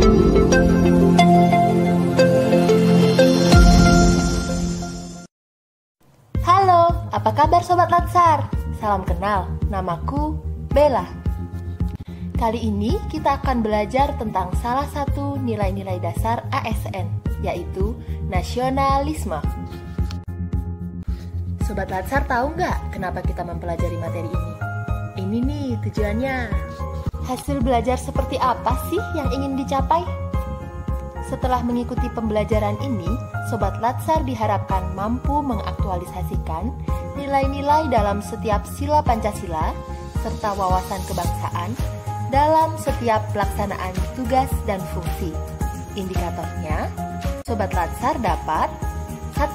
Halo, apa kabar Sobat Latsar? Salam kenal, namaku Bella. Kali ini kita akan belajar tentang salah satu nilai-nilai dasar ASN, yaitu nasionalisme. Sobat Latsar tahu nggak kenapa kita mempelajari materi ini? Ini nih tujuannya. Hasil belajar seperti apa sih yang ingin dicapai? Setelah mengikuti pembelajaran ini, Sobat Latsar diharapkan mampu mengaktualisasikan nilai-nilai dalam setiap sila Pancasila serta wawasan kebangsaan dalam setiap pelaksanaan tugas dan fungsi. Indikatornya, Sobat Latsar dapat 1.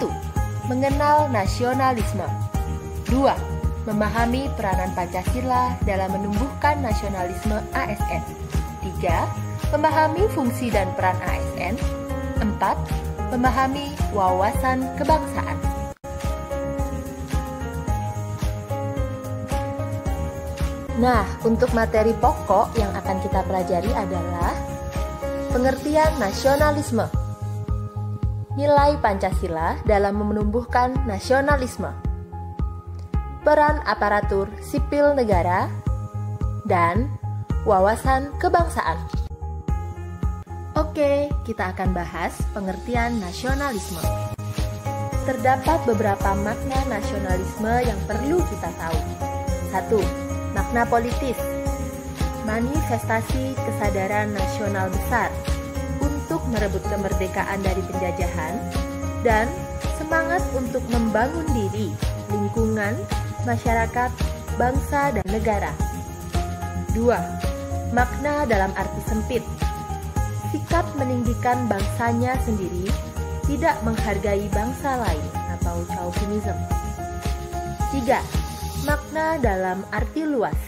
Mengenal nasionalisme. 2. Memahami peranan Pancasila dalam menumbuhkan nasionalisme ASN. 3. Memahami fungsi dan peran ASN. 4. Memahami wawasan kebangsaan. Nah, untuk materi pokok yang akan kita pelajari adalah pengertian nasionalisme, nilai Pancasila dalam menumbuhkan nasionalisme, peran aparatur sipil negara, dan wawasan kebangsaan. Oke, kita akan bahas pengertian nasionalisme. Terdapat beberapa makna nasionalisme yang perlu kita tahu. 1. Makna politis, manifestasi kesadaran nasional besar untuk merebut kemerdekaan dari penjajahan dan semangat untuk membangun diri, lingkungan, masyarakat, bangsa, dan negara. 2. Makna dalam arti sempit, sikap meninggikan bangsanya sendiri, tidak menghargai bangsa lain atau chauvinism. 3. Makna dalam arti luas,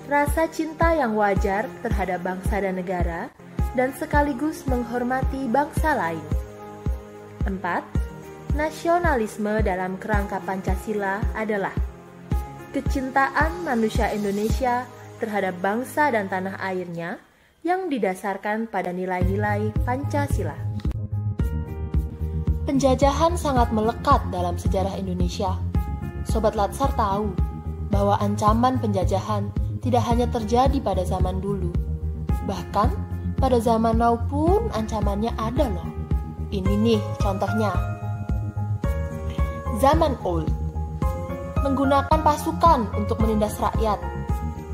rasa cinta yang wajar terhadap bangsa dan negara dan sekaligus menghormati bangsa lain. 4. Nasionalisme dalam kerangka Pancasila adalah kecintaan manusia Indonesia terhadap bangsa dan tanah airnya yang didasarkan pada nilai-nilai Pancasila. Penjajahan sangat melekat dalam sejarah Indonesia. Sobat Latsar tahu bahwa ancaman penjajahan tidak hanya terjadi pada zaman dulu. Bahkan pada zaman now pun ancamannya ada loh. Ini nih contohnya. Zaman old, menggunakan pasukan untuk menindas rakyat,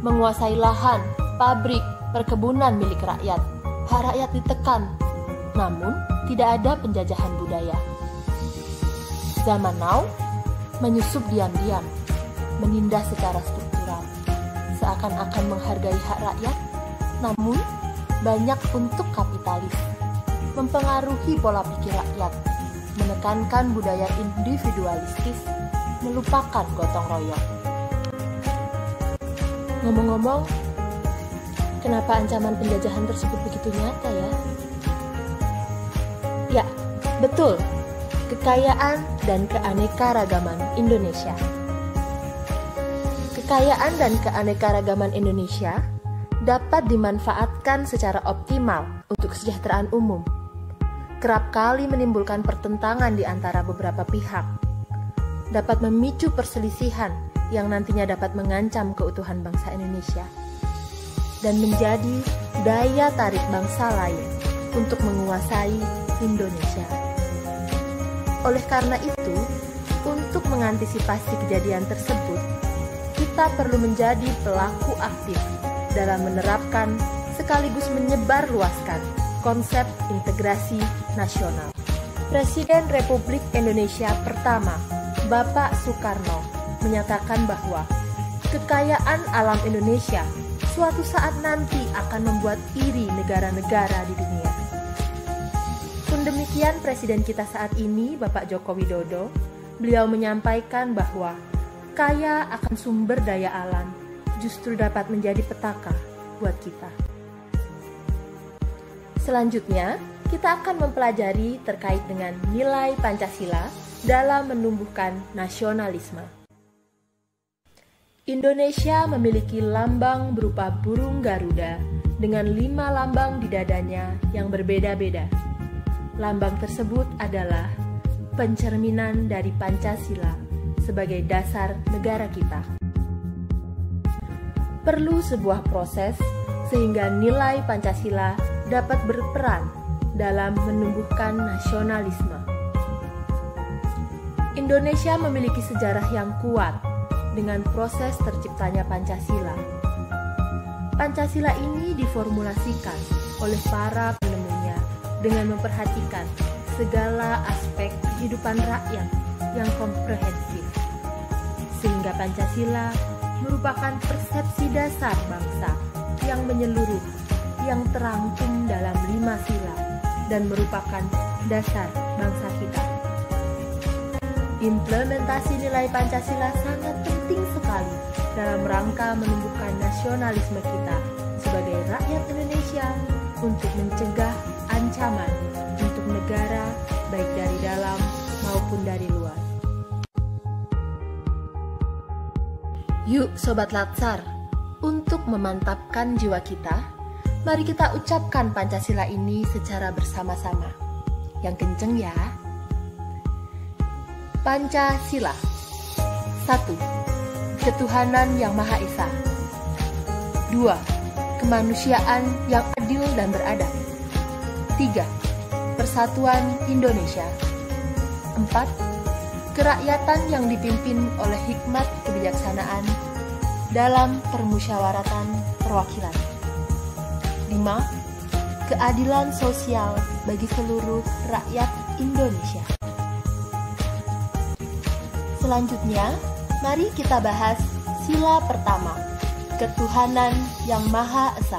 menguasai lahan, pabrik, perkebunan milik rakyat. Hak rakyat ditekan, namun tidak ada penjajahan budaya. Zaman now, menyusup diam-diam, menindas secara struktural, seakan-akan menghargai hak rakyat, namun banyak untuk kapitalis, mempengaruhi pola pikir rakyat, menekankan budaya individualistis, melupakan gotong royong. Ngomong-ngomong, kenapa ancaman penjajahan tersebut begitu nyata ya? Ya, betul. Kekayaan dan keanekaragaman Indonesia. Kekayaan dan keanekaragaman Indonesia dapat dimanfaatkan secara optimal untuk kesejahteraan umum. Kerap kali menimbulkan pertentangan di antara beberapa pihak. Dapat memicu perselisihan yang nantinya dapat mengancam keutuhan bangsa Indonesia. Dan menjadi daya tarik bangsa lain untuk menguasai Indonesia. Oleh karena itu, untuk mengantisipasi kejadian tersebut, kita perlu menjadi pelaku aktif dalam menerapkan sekaligus menyebarluaskan konsep integrasi nasional. Presiden Republik Indonesia pertama, Bapak Soekarno, menyatakan bahwa kekayaan alam Indonesia suatu saat nanti akan membuat iri negara-negara di dunia. Pun demikian Presiden kita saat ini, Bapak Joko Widodo, beliau menyampaikan bahwa kaya akan sumber daya alam justru dapat menjadi petaka buat kita. Selanjutnya, kita akan mempelajari terkait dengan nilai Pancasila dalam menumbuhkan nasionalisme. Indonesia memiliki lambang berupa burung Garuda dengan 5 lambang di dadanya yang berbeda-beda. Lambang tersebut adalah pencerminan dari Pancasila sebagai dasar negara kita. Perlu sebuah proses sehingga nilai Pancasila dapat berperan dalam menumbuhkan nasionalisme. Indonesia memiliki sejarah yang kuat dengan proses terciptanya Pancasila. Pancasila ini diformulasikan oleh para penemunya dengan memperhatikan segala aspek kehidupan rakyat yang komprehensif, sehingga Pancasila merupakan persepsi dasar bangsa yang menyeluruh, yang terangkum dalam 5 sila dan merupakan dasar bangsa kita. Implementasi nilai Pancasila sangat penting sekali dalam rangka menumbuhkan nasionalisme kita sebagai rakyat Indonesia untuk mencegah ancaman untuk negara baik dari dalam maupun dari luar. Yuk Sobat Latsar, untuk memantapkan jiwa kita, mari kita ucapkan Pancasila ini secara bersama-sama. Yang kenceng ya. Pancasila. 1. Ketuhanan yang Maha Esa. 2. Kemanusiaan yang adil dan beradab. 3. Persatuan Indonesia. 4. Kerakyatan yang dipimpin oleh hikmat kebijaksanaan dalam permusyawaratan perwakilan. 5. Keadilan sosial bagi seluruh rakyat Indonesia. Selanjutnya, mari kita bahas sila pertama, ketuhanan yang Maha Esa.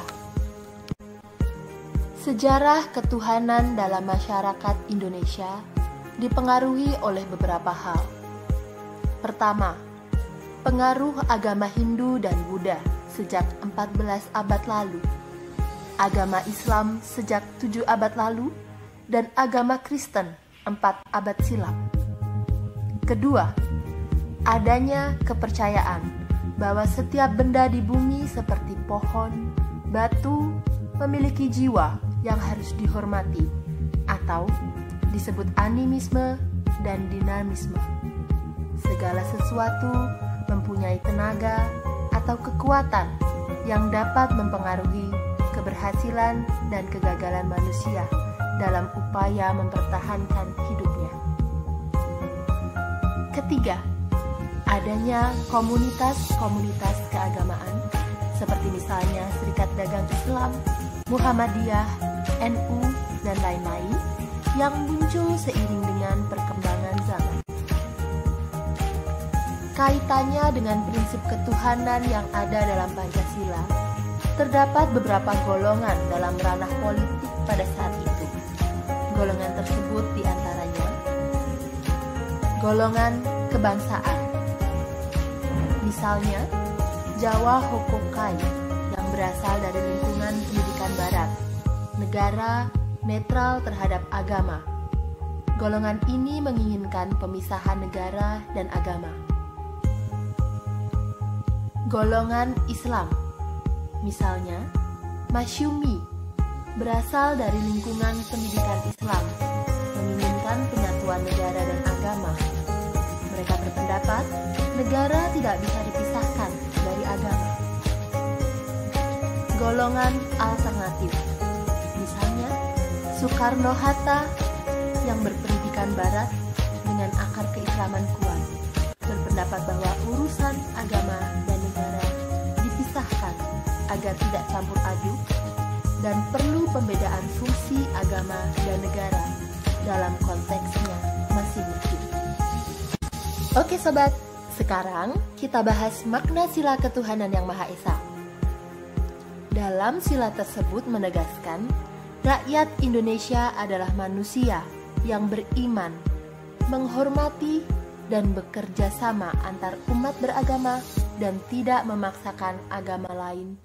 Sejarah ketuhanan dalam masyarakat Indonesia dipengaruhi oleh beberapa hal. Pertama, pengaruh agama Hindu dan Buddha sejak 14 abad lalu, agama Islam sejak 7 abad lalu, dan agama Kristen 4 abad silam. Kedua, adanya kepercayaan bahwa setiap benda di bumi seperti pohon, batu, memiliki jiwa yang harus dihormati atau disebut animisme dan dinamisme. Segala sesuatu mempunyai tenaga atau kekuatan yang dapat mempengaruhi keberhasilan dan kegagalan manusia dalam upaya mempertahankan hidupnya. Ketiga, adanya komunitas-komunitas keagamaan seperti misalnya Serikat Dagang Islam, Muhammadiyah, NU, dan lain-lain yang muncul seiring dengan perkembangan zaman. Kaitannya dengan prinsip ketuhanan yang ada dalam Pancasila, terdapat beberapa golongan dalam ranah politik pada saat itu. Golongan tersebut diantaranya golongan kebangsaan. Misalnya, Jawa Hokkaido yang berasal dari lingkungan pendidikan barat, negara netral terhadap agama. Golongan ini menginginkan pemisahan negara dan agama. Golongan Islam, misalnya, Masyumi, berasal dari lingkungan pendidikan Islam, menginginkan penyatuan negara dan agama. Mereka berpendapat negara tidak bisa dipisahkan dari agama. Golongan alternatif, misalnya Soekarno-Hatta yang berpendidikan barat dengan akar keislaman kuat, berpendapat bahwa urusan agama dan negara dipisahkan agar tidak campur aduk dan perlu pembedaan fungsi agama dan negara dalam konteksnya masing-masing. Oke sobat, sekarang kita bahas makna sila ketuhanan yang Maha Esa. Dalam sila tersebut menegaskan, rakyat Indonesia adalah manusia yang beriman, menghormati, dan bekerja sama antar umat beragama dan tidak memaksakan agama lain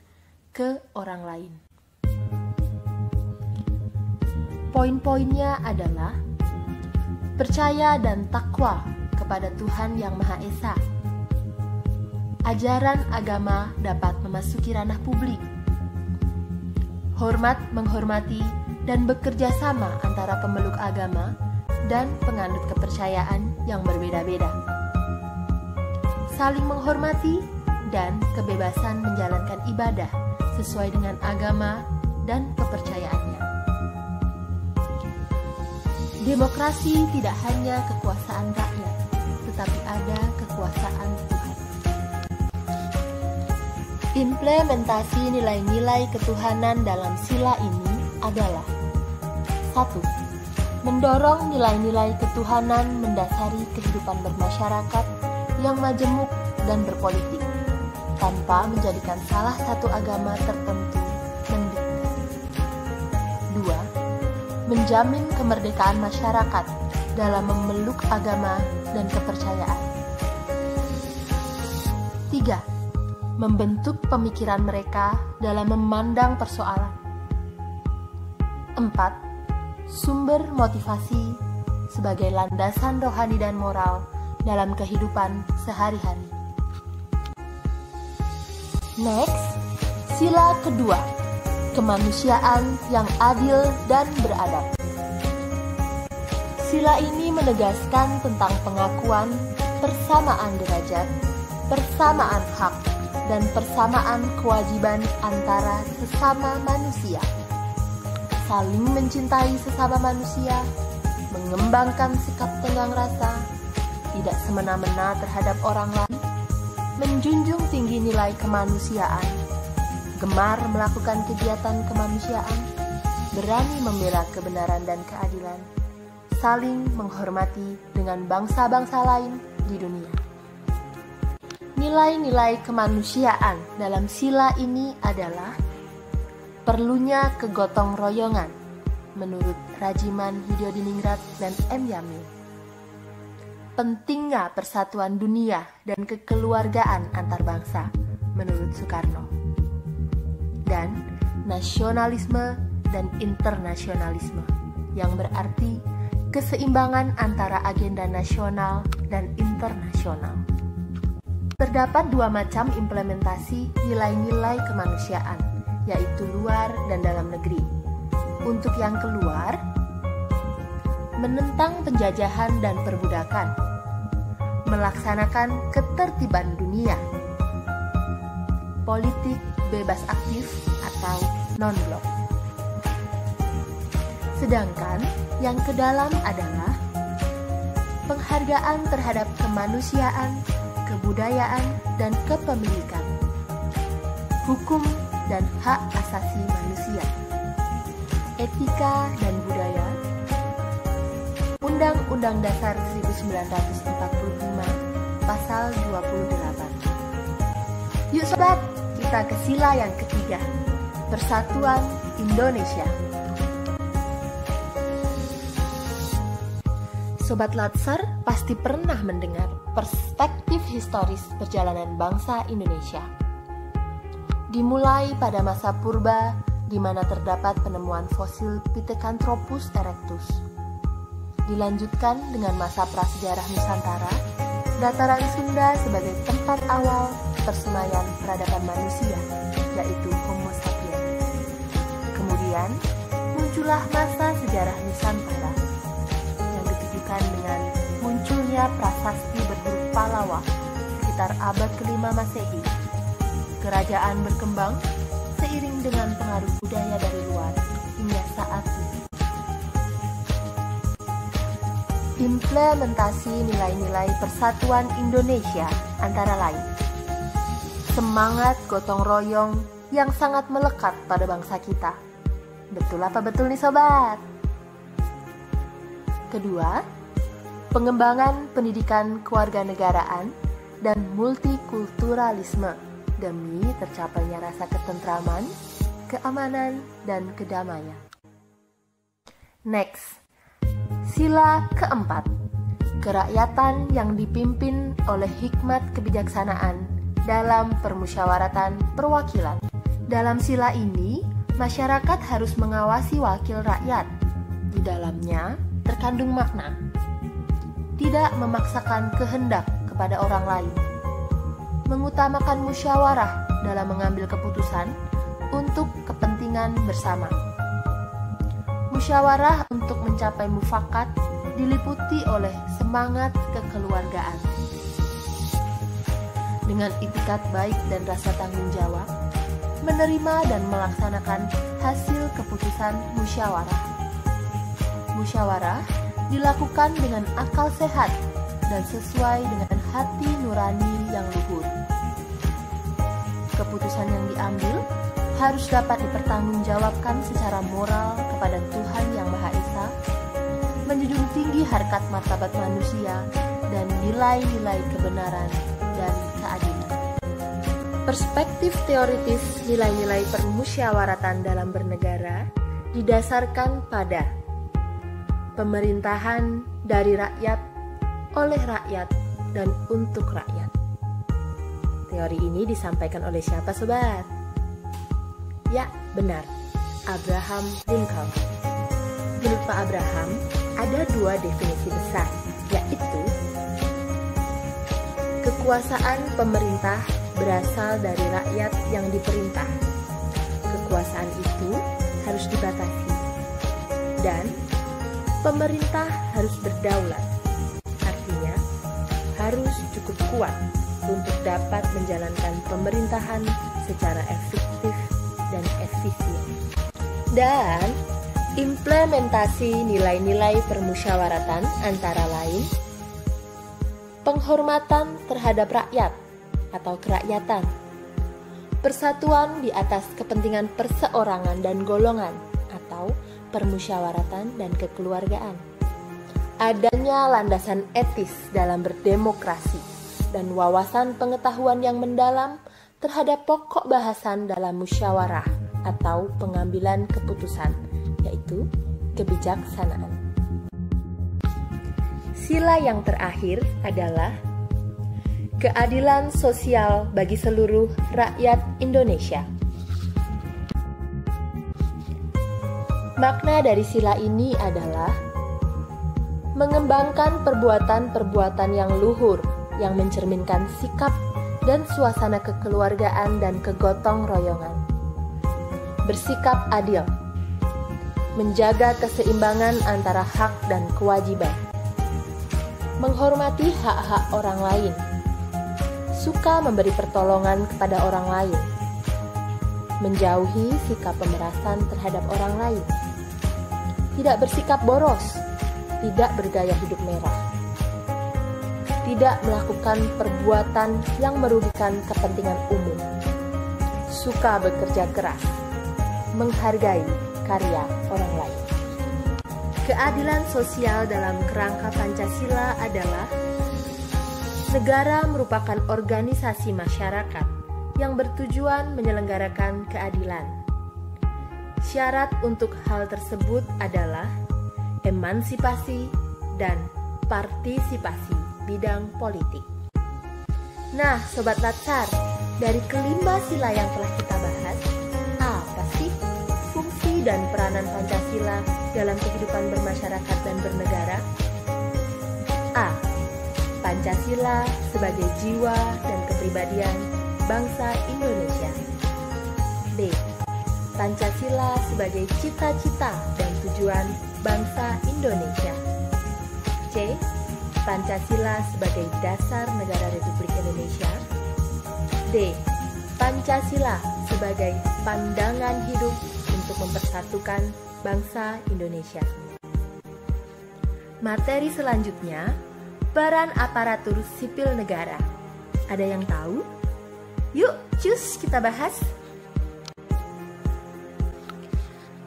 ke orang lain. Poin-poinnya adalah percaya dan takwa kepada Tuhan Yang Maha Esa. Ajaran agama dapat memasuki ranah publik. hormat menghormati dan bekerja sama antara pemeluk agama dan penganut kepercayaan yang berbeda-beda, saling menghormati dan kebebasan menjalankan ibadah sesuai dengan agama dan kepercayaannya. Demokrasi tidak hanya kekuasaan rakyat, tetapi ada kekuasaan Tuhan. Implementasi nilai-nilai ketuhanan dalam sila ini adalah 1. Mendorong nilai-nilai ketuhanan mendasari kehidupan bermasyarakat yang majemuk dan berpolitik, tanpa menjadikan salah satu agama tertentu mendikte. 2. Menjamin kemerdekaan masyarakat dalam memeluk agama dan kepercayaan. 3. Membentuk pemikiran mereka dalam memandang persoalan. 4. Sumber motivasi sebagai landasan rohani dan moral dalam kehidupan sehari-hari. Next, sila kedua, kemanusiaan yang adil dan beradab. Sila ini menegaskan tentang pengakuan persamaan derajat, persamaan hak, dan persamaan kewajiban antara sesama manusia. Saling mencintai sesama manusia, mengembangkan sikap tenggang rasa, tidak semena-mena terhadap orang lain, menjunjung tinggi nilai kemanusiaan, gemar melakukan kegiatan kemanusiaan, berani membela kebenaran dan keadilan, saling menghormati dengan bangsa-bangsa lain di dunia. Nilai-nilai kemanusiaan dalam sila ini adalah perlunya kegotong royongan menurut Rajiman Widyodiningrat dan M. Yamin. Pentingnya persatuan dunia dan kekeluargaan antar bangsa menurut Soekarno. Dan nasionalisme dan internasionalisme yang berarti keseimbangan antara agenda nasional dan internasional. Terdapat dua macam implementasi nilai-nilai kemanusiaan, yaitu luar dan dalam negeri. Untuk yang keluar, menentang penjajahan dan perbudakan, melaksanakan ketertiban dunia, politik bebas aktif atau non-blok. Sedangkan yang ke dalam adalah penghargaan terhadap kemanusiaan, kebudayaan, dan kepemilikan, hukum dan hak asasi manusia, etika dan budaya, Undang-Undang Dasar 1945, Pasal 28. Yuk sobat, kita ke sila yang ketiga, Persatuan Indonesia. Sobat Latsar pasti pernah mendengar perspektif historis perjalanan bangsa Indonesia. Dimulai pada masa purba, di mana terdapat penemuan fosil Pithecanthropus erectus. Dilanjutkan dengan masa prasejarah Nusantara, dataran Sunda sebagai tempat awal persemaian peradaban manusia, yaitu Homo sapiens. Kemudian, muncullah masa sejarah Nusantara, yang ditujukan dengan munculnya prasasti berhuruf Pallawa sekitar abad ke-5 Masehi. Kerajaan berkembang seiring dengan pengaruh budaya dari luar hingga saat ini. Implementasi nilai-nilai persatuan Indonesia antara lain semangat gotong royong yang sangat melekat pada bangsa kita. Betul apa betul nih sobat? Kedua, pengembangan pendidikan kewarganegaraan dan multikulturalisme demi tercapainya rasa ketentraman, keamanan, dan kedamaian. Next, sila keempat, kerakyatan yang dipimpin oleh hikmat kebijaksanaan dalam permusyawaratan perwakilan. Dalam sila ini, masyarakat harus mengawasi wakil rakyat. Di dalamnya terkandung makna tidak memaksakan kehendak kepada orang lain, mengutamakan musyawarah dalam mengambil keputusan untuk kepentingan kepentingan bersama. Musyawarah untuk mencapai mufakat diliputi oleh semangat kekeluargaan. Dengan itikat baik dan rasa tanggung jawab, menerima dan melaksanakan hasil keputusan musyawarah. Musyawarah dilakukan dengan akal sehat dan sesuai dengan hati nurani yang luhur. Keputusan yang diambil harus dapat dipertanggungjawabkan secara moral kepada Tuhan Yang Maha Esa, menjunjung tinggi harkat martabat manusia dan nilai-nilai kebenaran dan keadilan. Perspektif teoritis nilai-nilai permusyawaratan dalam bernegara didasarkan pada pemerintahan dari rakyat, oleh rakyat, dan untuk rakyat. Teori ini disampaikan oleh siapa, sobat? Ya, benar, Abraham Lincoln. Menurut Pak Abraham, ada dua definisi besar, yaitu kekuasaan pemerintah berasal dari rakyat yang diperintah. Kekuasaan itu harus dibatasi. Dan pemerintah harus berdaulat. Artinya, harus cukup kuat untuk dapat menjalankan pemerintahan secara efektif dan efisien. Dan implementasi nilai-nilai permusyawaratan antara lain penghormatan terhadap rakyat atau kerakyatan, persatuan di atas kepentingan perseorangan dan golongan atau permusyawaratan dan kekeluargaan, adanya landasan etis dalam berdemokrasi, dan wawasan pengetahuan yang mendalam terhadap pokok bahasan dalam musyawarah atau pengambilan keputusan, yaitu kebijaksanaan. Sila yang terakhir adalah keadilan sosial bagi seluruh rakyat Indonesia. Makna dari sila ini adalah mengembangkan perbuatan-perbuatan yang luhur yang mencerminkan sikap dan suasana kekeluargaan dan kegotong royongan. Bersikap adil, menjaga keseimbangan antara hak dan kewajiban, menghormati hak-hak orang lain, suka memberi pertolongan kepada orang lain, menjauhi sikap pemerasan terhadap orang lain, tidak bersikap boros, tidak bergaya hidup mewah, tidak melakukan perbuatan yang merugikan kepentingan umum, suka bekerja keras, menghargai karya orang lain. Keadilan sosial dalam kerangka Pancasila adalah negara merupakan organisasi masyarakat yang bertujuan menyelenggarakan keadilan. Syarat untuk hal tersebut adalah emansipasi dan partisipasi bidang politik. Nah, Sobat Latsar, dari kelima sila yang telah kita bahas, apa sih fungsi dan peranan Pancasila dalam kehidupan bermasyarakat dan bernegara? A. Pancasila sebagai jiwa dan kepribadian bangsa Indonesia. B. Pancasila sebagai cita-cita dan tujuan bangsa Indonesia. C. Pancasila sebagai dasar negara Republik Indonesia. D. Pancasila sebagai pandangan hidup untuk mempersatukan bangsa Indonesia. Materi selanjutnya, peran aparatur sipil negara. Ada yang tahu? Yuk, cus kita bahas.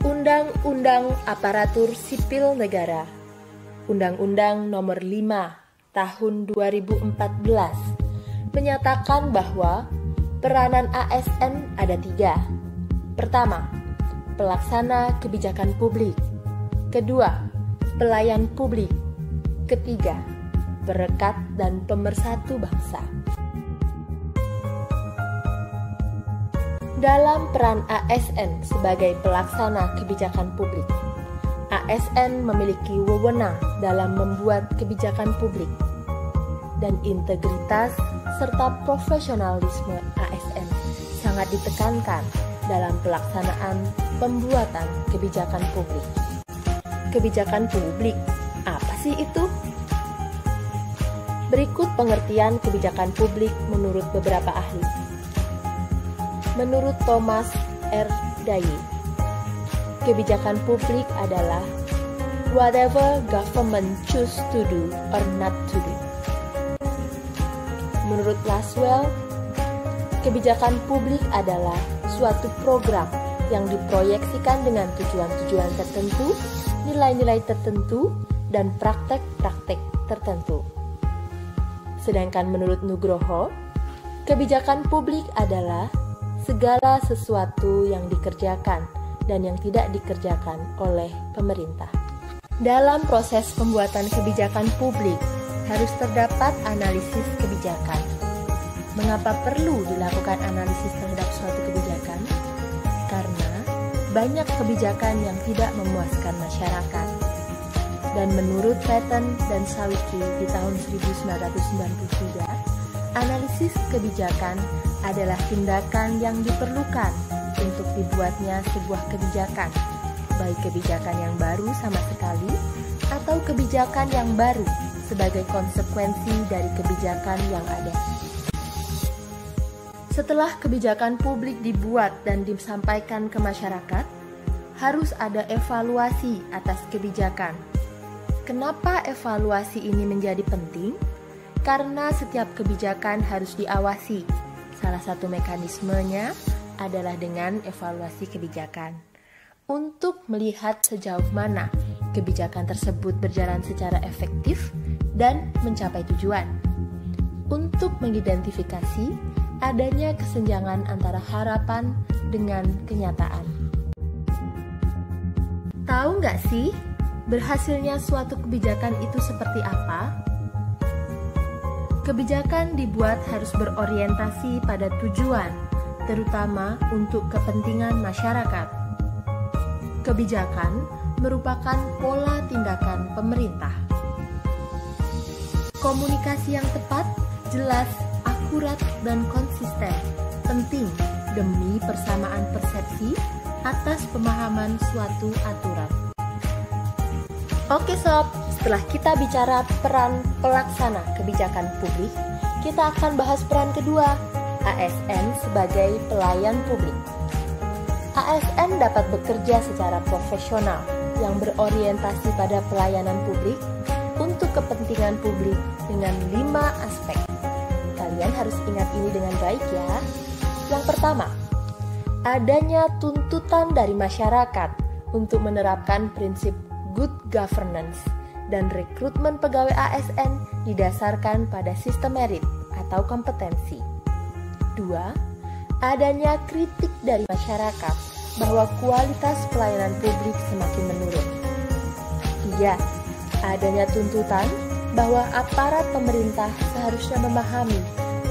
Undang-Undang Aparatur Sipil Negara, Undang-Undang Nomor 5 Tahun 2014 menyatakan bahwa peranan ASN ada 3. Pertama, pelaksana kebijakan publik. Kedua, pelayan publik. Ketiga, perekat dan pemersatu bangsa. Dalam peran ASN sebagai pelaksana kebijakan publik, ASN memiliki wewenang dalam membuat kebijakan publik, dan integritas serta profesionalisme ASN sangat ditekankan dalam pelaksanaan pembuatan kebijakan publik. Kebijakan publik, apa sih itu? Berikut pengertian kebijakan publik menurut beberapa ahli. Menurut Thomas R. Dye, kebijakan publik adalah whatever government choose to do or not to do. Menurut Laswell, kebijakan publik adalah suatu program yang diproyeksikan dengan tujuan-tujuan tertentu, nilai-nilai tertentu, dan praktek-praktek tertentu. Sedangkan menurut Nugroho, kebijakan publik adalah segala sesuatu yang dikerjakan dan yang tidak dikerjakan oleh pemerintah. Dalam proses pembuatan kebijakan publik, harus terdapat analisis kebijakan. Mengapa perlu dilakukan analisis terhadap suatu kebijakan? Karena banyak kebijakan yang tidak memuaskan masyarakat. Dan menurut Patton dan Sawicki di tahun 1993, analisis kebijakan adalah tindakan yang diperlukan untuk dibuatnya sebuah kebijakan, baik kebijakan yang baru sama sekali atau kebijakan yang baru sebagai konsekuensi dari kebijakan yang ada. Setelah kebijakan publik dibuat dan disampaikan ke masyarakat, harus ada evaluasi atas kebijakan. Kenapa evaluasi ini menjadi penting? Karena setiap kebijakan harus diawasi. Salah satu mekanismenya adalah dengan evaluasi kebijakan. Untuk melihat sejauh mana kebijakan tersebut berjalan secara efektif dan mencapai tujuan. Untuk mengidentifikasi adanya kesenjangan antara harapan dengan kenyataan. Tahu nggak sih, berhasilnya suatu kebijakan itu seperti apa? Kebijakan dibuat harus berorientasi pada tujuan, terutama untuk kepentingan masyarakat. Kebijakan merupakan pola tindakan pemerintah. Komunikasi yang tepat, jelas, akurat, dan konsisten penting demi persamaan persepsi atas pemahaman suatu aturan. Oke sob, setelah kita bicara peran pelaksana kebijakan publik, kita akan bahas peran kedua, ASN sebagai pelayan publik. ASN dapat bekerja secara profesional yang berorientasi pada pelayanan publik untuk kepentingan publik dengan 5 aspek. Kalian harus ingat ini dengan baik ya. Yang pertama, adanya tuntutan dari masyarakat untuk menerapkan prinsip good governance dan rekrutmen pegawai ASN didasarkan pada sistem merit atau kompetensi. 2. Adanya kritik dari masyarakat bahwa kualitas pelayanan publik semakin menurun. 3. Adanya tuntutan bahwa aparat pemerintah seharusnya memahami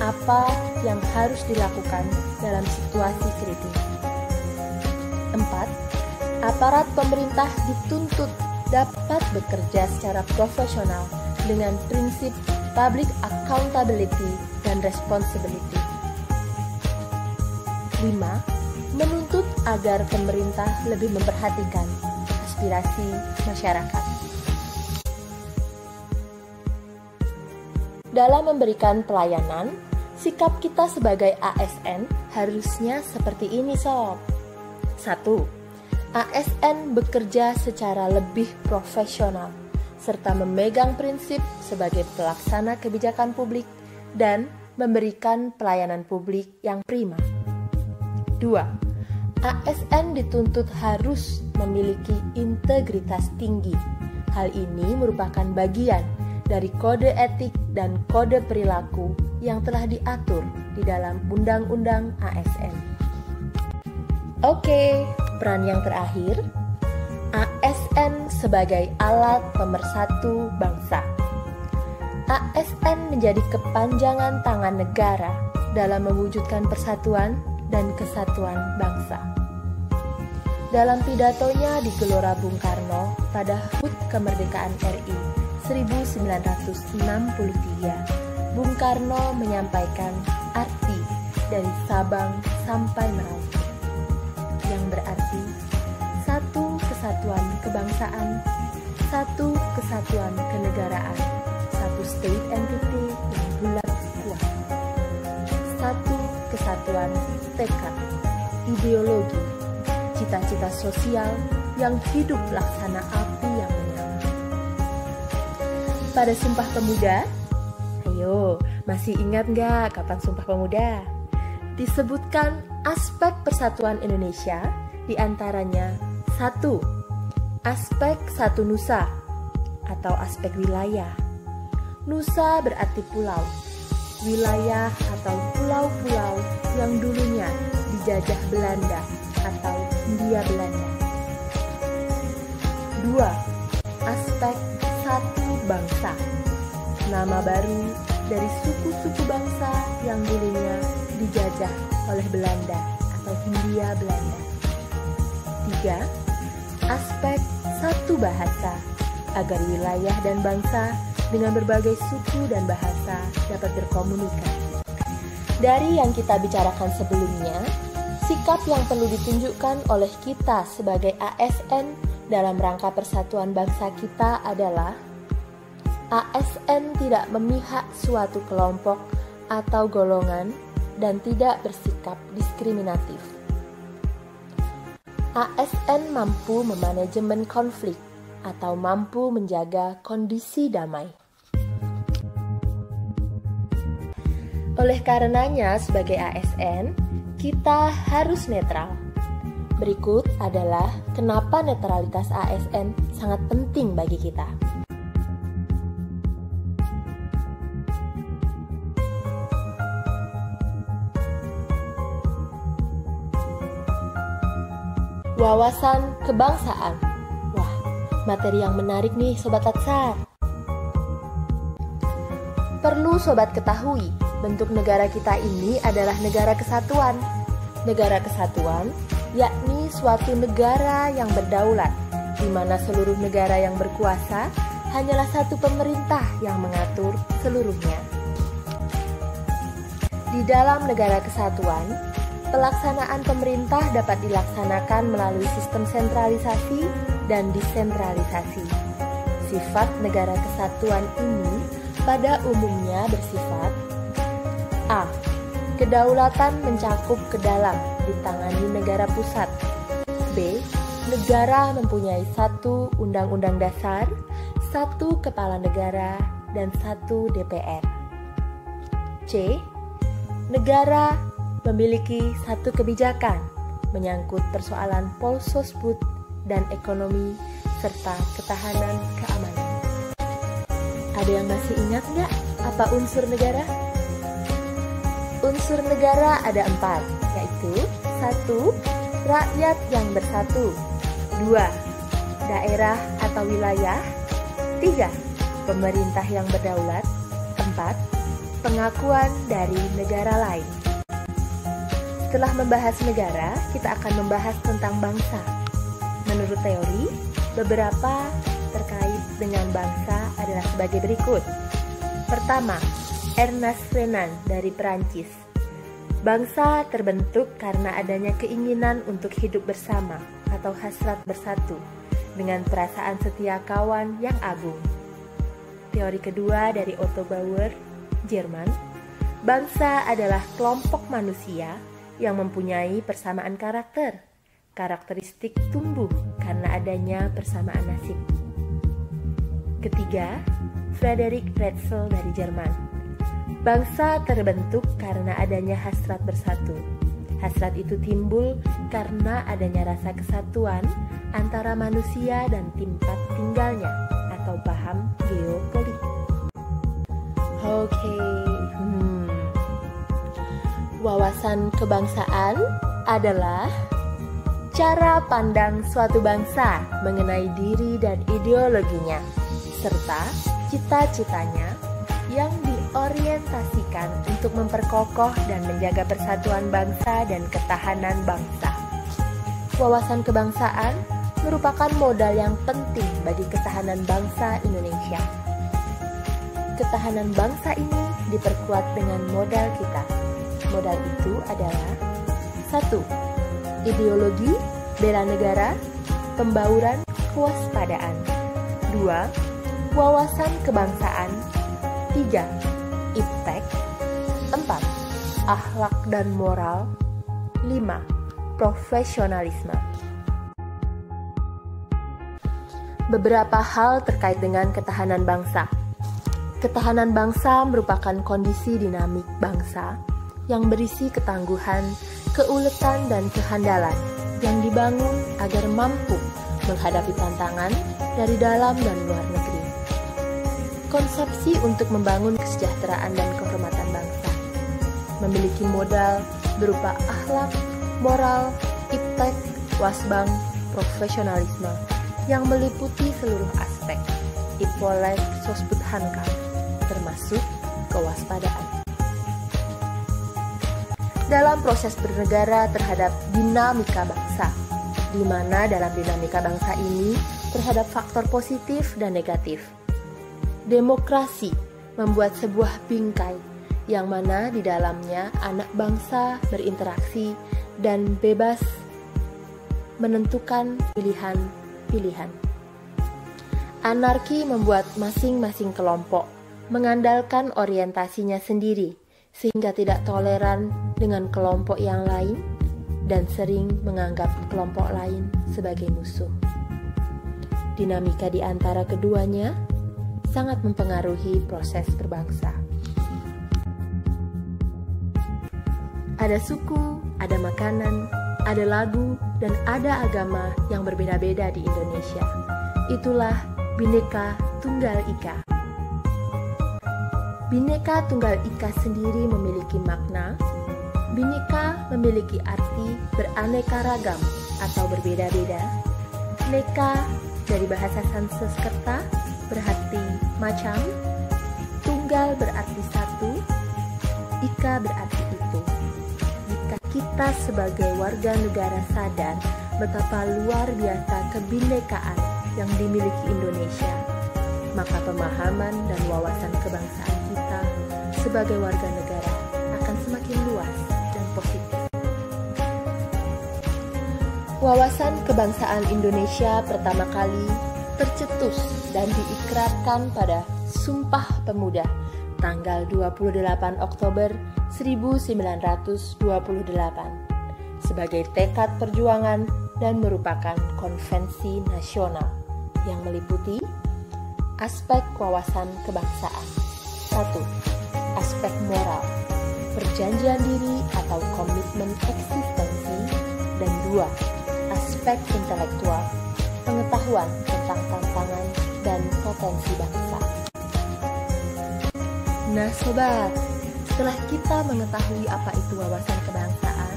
apa yang harus dilakukan dalam situasi kritis. 4. Aparat pemerintah dituntut dapat bekerja secara profesional dengan prinsip public accountability dan responsibility. 5. Menuntut agar pemerintah lebih memperhatikan aspirasi masyarakat. Dalam memberikan pelayanan, sikap kita sebagai ASN harusnya seperti ini sob. 1. ASN bekerja secara lebih profesional, serta memegang prinsip sebagai pelaksana kebijakan publik dan memberikan pelayanan publik yang prima. 2. ASN dituntut harus memiliki integritas tinggi. Hal ini merupakan bagian dari kode etik dan kode perilaku yang telah diatur di dalam Undang-Undang ASN. Oke, peran yang terakhir, ASN sebagai alat pemersatu bangsa. ASN menjadi kepanjangan tangan negara dalam mewujudkan persatuan dan kesatuan bangsa. Dalam pidatonya di Gelora Bung Karno pada HUT Kemerdekaan RI 1963, Bung Karno menyampaikan arti dari Sabang sampai Merauke. yang berarti satu kesatuan kebangsaan, satu kesatuan kenegaraan, satu state entity yang bulat kuat, satu kesatuan tekad, ideologi, cita-cita sosial yang hidup laksana api yang menyala. Pada Sumpah Pemuda, ayo, masih ingat nggak kapan Sumpah Pemuda? Disebutkan aspek persatuan Indonesia, diantaranya 1. Aspek satu nusa atau aspek wilayah. Nusa berarti pulau, wilayah atau pulau-pulau yang dulunya dijajah Belanda atau Hindia Belanda. 2. Aspek satu bangsa, nama baru dari suku-suku bangsa yang dulunya dijajah oleh Belanda atau Hindia Belanda. 3. Aspek satu bahasa, agar wilayah dan bangsa dengan berbagai suku dan bahasa dapat berkomunikasi. Dari yang kita bicarakan sebelumnya, sikap yang perlu ditunjukkan oleh kita sebagai ASN dalam rangka persatuan bangsa kita adalah ASN tidak memihak suatu kelompok atau golongan dan tidak bersikap diskriminatif. ASN mampu memanajemen konflik atau mampu menjaga kondisi damai. Oleh karenanya, sebagai ASN, kita harus netral. Berikut adalah kenapa netralitas ASN sangat penting bagi kita. Wawasan kebangsaan. Wah, materi yang menarik nih Sobat Latsar. Perlu Sobat ketahui, bentuk negara kita ini adalah negara kesatuan. Negara kesatuan yakni suatu negara yang berdaulat, di mana seluruh negara yang berkuasa hanyalah satu pemerintah yang mengatur seluruhnya. Di dalam negara kesatuan, pelaksanaan pemerintah dapat dilaksanakan melalui sistem sentralisasi dan desentralisasi. Sifat negara kesatuan ini pada umumnya bersifat A. Kedaulatan mencakup ke dalam, ditangani negara pusat. B. Negara mempunyai satu undang-undang dasar, satu kepala negara, dan satu DPR. C. Negara memiliki satu kebijakan menyangkut persoalan Polsosbud dan ekonomi serta ketahanan keamanan. Ada yang masih ingat nggak apa unsur negara? Unsur negara ada 4, yaitu 1. Rakyat yang bersatu. 2. Daerah atau wilayah. 3. Pemerintah yang berdaulat. 4. Pengakuan dari negara lain. Setelah membahas negara, kita akan membahas tentang bangsa. Menurut teori, beberapa terkait dengan bangsa adalah sebagai berikut. Pertama, Ernest Renan dari Perancis. Bangsa terbentuk karena adanya keinginan untuk hidup bersama atau hasrat bersatu dengan perasaan setia kawan yang agung. Teori kedua dari Otto Bauer, Jerman. Bangsa adalah kelompok manusia yang mempunyai persamaan karakter. Karakteristik tumbuh karena adanya persamaan nasib. Ketiga, Friedrich Rätzel dari Jerman. Bangsa terbentuk karena adanya hasrat bersatu. Hasrat itu timbul karena adanya rasa kesatuan antara manusia dan tempat tinggalnya atau paham geopolitik. Oke. Wawasan kebangsaan adalah cara pandang suatu bangsa mengenai diri dan ideologinya, serta cita-citanya yang diorientasikan untuk memperkokoh dan menjaga persatuan bangsa dan ketahanan bangsa. Wawasan kebangsaan merupakan modal yang penting bagi ketahanan bangsa Indonesia. Ketahanan bangsa ini diperkuat dengan modal kita. Modal itu adalah 1. Ideologi bela negara, pembauran, kewaspadaan. 2. Wawasan kebangsaan. 3. Iptek. 4. Akhlak dan moral. 5. Profesionalisme. Beberapa hal terkait dengan ketahanan bangsa. Ketahanan bangsa merupakan kondisi dinamik bangsa yang berisi ketangguhan, keuletan, dan kehandalan yang dibangun agar mampu menghadapi tantangan dari dalam dan luar negeri. Konsepsi untuk membangun kesejahteraan dan kehormatan bangsa memiliki modal berupa akhlak, moral, iptek, wasbang, profesionalisme yang meliputi seluruh aspek Ipolek Sosbudhanka, termasuk kewaspadaan. Dalam proses bernegara terhadap dinamika bangsa, di mana dalam dinamika bangsa ini terhadap faktor positif dan negatif. Demokrasi membuat sebuah bingkai yang mana di dalamnya anak bangsa berinteraksi dan bebas menentukan pilihan-pilihan. Anarki membuat masing-masing kelompok mengandalkan orientasinya sendiri sehingga tidak toleran dengan kelompok yang lain dan sering menganggap kelompok lain sebagai musuh. Dinamika di antara keduanya sangat mempengaruhi proses berbangsa. Ada suku, ada makanan, ada lagu, dan ada agama yang berbeda-beda di Indonesia. Itulah Bhinneka Tunggal Ika. Bhinneka Tunggal Ika sendiri memiliki makna. Bhinneka memiliki arti beraneka ragam atau berbeda-beda. Neka dari bahasa Sanskerta berarti macam, tunggal berarti satu, ika berarti itu. Jika kita sebagai warga negara sadar betapa luar biasa kebhinekaan yang dimiliki Indonesia, maka pemahaman dan wawasan kebangsaan kita sebagai warga negara akan semakin luas dan positif. Wawasan kebangsaan Indonesia pertama kali tercetus dan diikrarkan pada Sumpah Pemuda tanggal 28 Oktober 1928 sebagai tekad perjuangan dan merupakan konvensi nasional yang meliputi aspek wawasan kebangsaan. 1. Aspek moral, perjanjian diri atau komitmen eksistensi. Dan 2. Aspek intelektual, pengetahuan tentang tantangan dan potensi bangsa. Nah sobat, setelah kita mengetahui apa itu wawasan kebangsaan,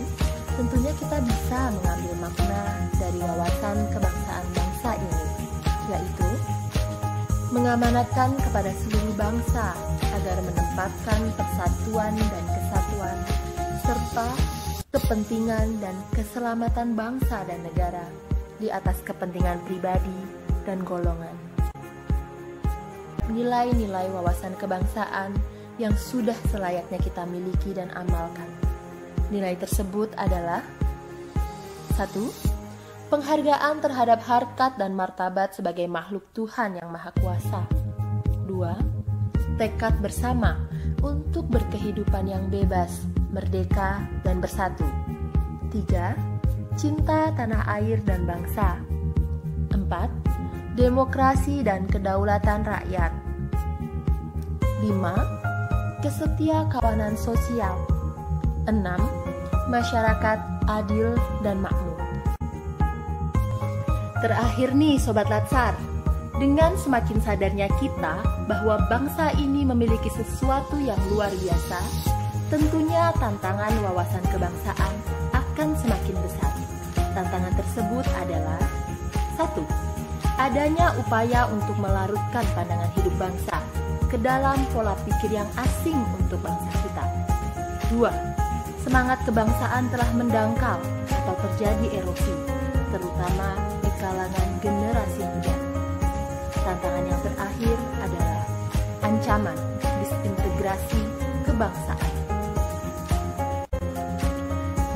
tentunya kita bisa mengambil makna dari wawasan kebangsaan bangsa ini, yaitu mengamanatkan kepada seluruh bangsa agar menempatkan persatuan dan kesatuan, serta kepentingan dan keselamatan bangsa dan negara di atas kepentingan pribadi dan golongan. Nilai-nilai wawasan kebangsaan yang sudah selayaknya kita miliki dan amalkan. Nilai tersebut adalah 1. Penghargaan terhadap harkat dan martabat sebagai makhluk Tuhan yang Maha Kuasa. 2. Tekad bersama untuk berkehidupan yang bebas, merdeka, dan bersatu. 3. Cinta tanah air dan bangsa. 4. Demokrasi dan kedaulatan rakyat. 5. Kesetia kawanan sosial. 6. Masyarakat adil dan makmur. Terakhir nih Sobat Latsar, dengan semakin sadarnya kita bahwa bangsa ini memiliki sesuatu yang luar biasa, tentunya tantangan wawasan kebangsaan akan semakin besar. Tantangan tersebut adalah 1. Adanya upaya untuk melarutkan pandangan hidup bangsa ke dalam pola pikir yang asing untuk bangsa kita. 2. Semangat kebangsaan telah mendangkal atau terjadi erosi, terutama di kalangan generasi muda. Tantangan yang terakhir adalah ancaman disintegrasi kebangsaan.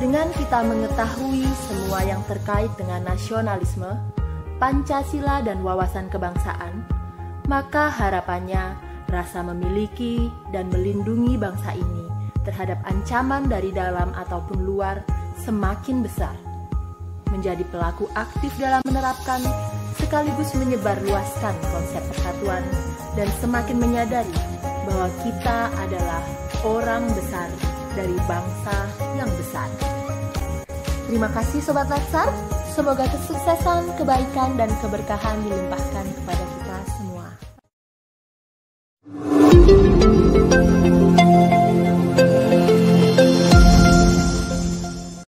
Dengan kita mengetahui semua yang terkait dengan nasionalisme, Pancasila dan wawasan kebangsaan, maka harapannya rasa memiliki dan melindungi bangsa ini terhadap ancaman dari dalam ataupun luar semakin besar. Menjadi pelaku aktif dalam menerapkan sekaligus menyebarluaskan konsep persatuan dan semakin menyadari bahwa kita adalah orang besar dari bangsa yang besar. Terima kasih Sobat Laksar, semoga kesuksesan, kebaikan, dan keberkahan dilimpahkan kepada kita.